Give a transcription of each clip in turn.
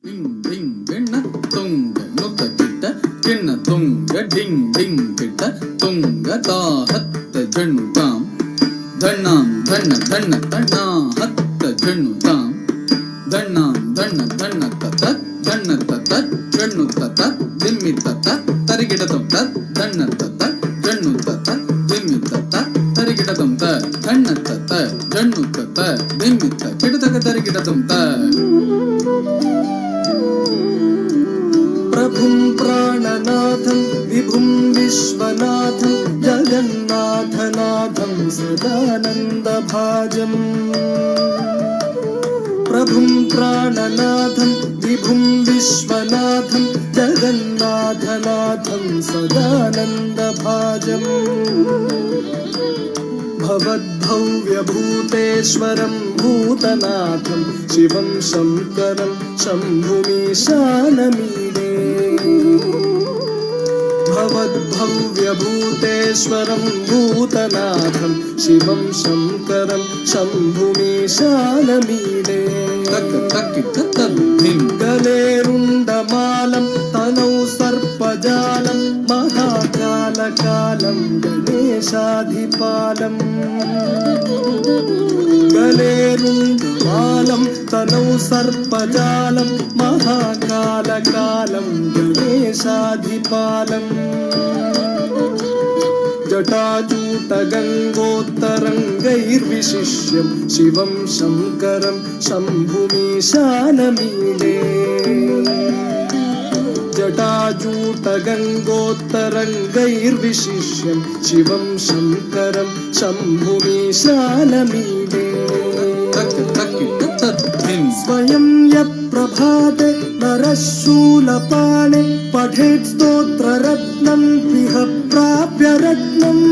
Ding ding ಗಿಣ್ಣ Tunga ನುತ Kitta ಕಿಣ್ಣ Tunga ding ding Kitta Tunga ತಾ ಹತ್ತ ಜಣ್ಣು ತಾಂ ಧಣ್ಣಾಂ ಧಣ್ಣ ಧಣ್ಣ ತಣ್ಣ ಹತ್ತ ಜಣ್ಣು ತಾಂ ಧಣ್ಣಾಂ ಧಣ್ಣ ಧಣ್ಣ ತತ ಧಣ್ಣ ತತ ಜಣ್ಣು ತತ ದಿಮ್ಮಿ ತತ ತರಿಗಿಡದಂ ತತ್ ಧಣ್ಣ ತತ ಜಣ್ಣು ತತ ದಿಮ್ಮಿ ತತ ತರಿಗಿಡದಂ ತ ಧಣ್ಣ ತತ ಜಣ್ಣು ತತ ದಿಮ್ಮಿ ತ ಕಿಡದಗ ತರಿಗಿಡದಂ ತ प्रभुं प्राणनाथं विभुं विश्वनाथं जगन्नाथनाथं सदानन्दभाजम् प्रभुं प्राणनाथं विभुं विश्वनाथं जगन्नाथनाथं सदानन्दभाजम् भवद्भव्यभूतेश्वरं भूतनाथं शिवं शङ्करं शम्भुमीशानमीडे भवद्भव्यभूतेश्वरं भूतनाथं शिवं शङ्करं शम्भुमीशानमीडे गलेरुण्डमालं तनौ सर्पजालं महाकालकालं गणेशाधिपालम् गलेरुण्डमालं तनौ सर्पजालं महाकालकालं गणेशाधिपालम् जटाजूटगङ्गोत्तरङ्गैर्विशिष्यं शिवं शङ्करं शम्भुमीशानमीडे जटाजूटगङ्गोत्तरङ्गैर्विशिष्यं शिवं शङ्करं शम्भुमीशानमीडे स्वयं यप्रभाते नरशूलपाणे पठेत् स्तोत्ररत्नं इह प्राप्य रत्नम्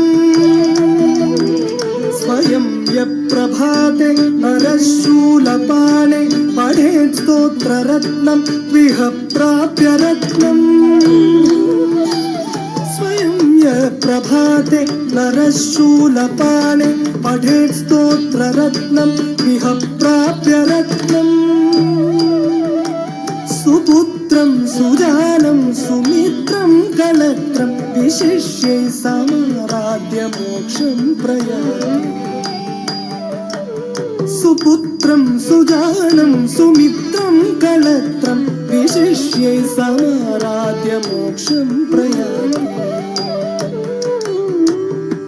स्वयं यप्रभाते नरशूलपाणे पठेत् स्तोत्ररत्नं इह प्राप्य रत्नम् स्वयं यप्रभाते नरशूलपाणे पठेत् स्तोत्ररत्नं इह प्राप्य रत्नम् सुपुत्रं सुजानं सुमित्रं कलत्रं विशिष्यै समाराध्य मोक्षं प्रयाति सुपुत्रं सुजानं सुमित्रं कलत्रं विशिष्यै समाराध्य मोक्षं प्रयाति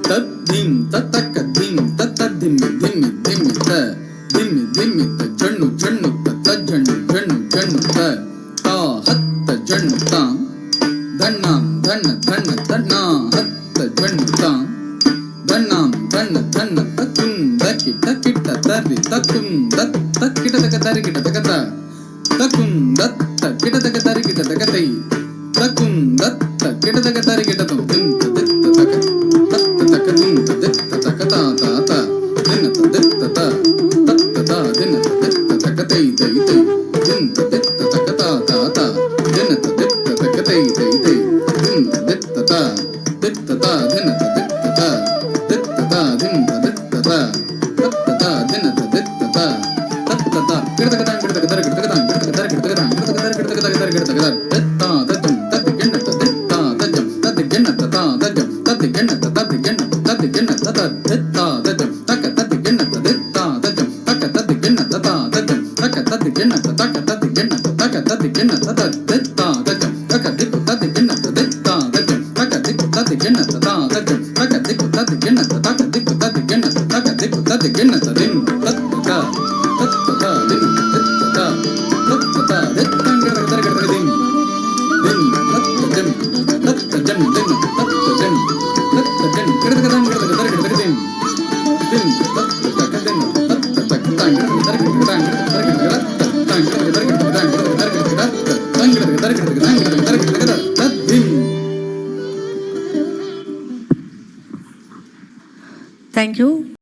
तद्धिं ततक धिं ततद्धिमि धिमि धिमि त धिमि धिमि त जण्णु जण्णु त जण्णु जण्णु जण्णु त ता हत्त जण्णु तां धण्णां धण्ण धण्ण तण्णा हत्त जण्णु तां धण्णां धण्ण धण्ण तकुं दकिट किट तर्रि तकुं दत्त किट तक तरि किट तकत तकुं दत्त किट तक तरि किट तकतै तकुं दत्त किट तक तरि किट तं दिं तक तक दिं तक ता ता ता दिन तक ता ता दिन तक तै तै तै दिन तक ता ता ता दिन तक तै तै तै दिन तक ता दिन तक ता दिन तक दिन तक किड तक किड तक दर किड तक ता दजम तद गिन्न तद ता दजम तद गिन्न ता दजम तद गिन्न तद गिन्न तद गिन्न तद ता दजम तक तद गिन्न तद ता दजम तक तद गिन्न ता दजम तक तद गिन्न तक तद गिन्न तक तद गिन्न तद ता दजम तक दिक तद गिन्न तद ता दजम तक दिक तद गिन्न ता दजम तक दिक तद गिन्न तक दिक तद गिन्न तक दिक तद गिन्न तदिन तत का तत का दिन तत का दिक तंग कर दिन दिन तत जन दिन तत जन कर दिन दिन तत का दिन तत तंग Thank you.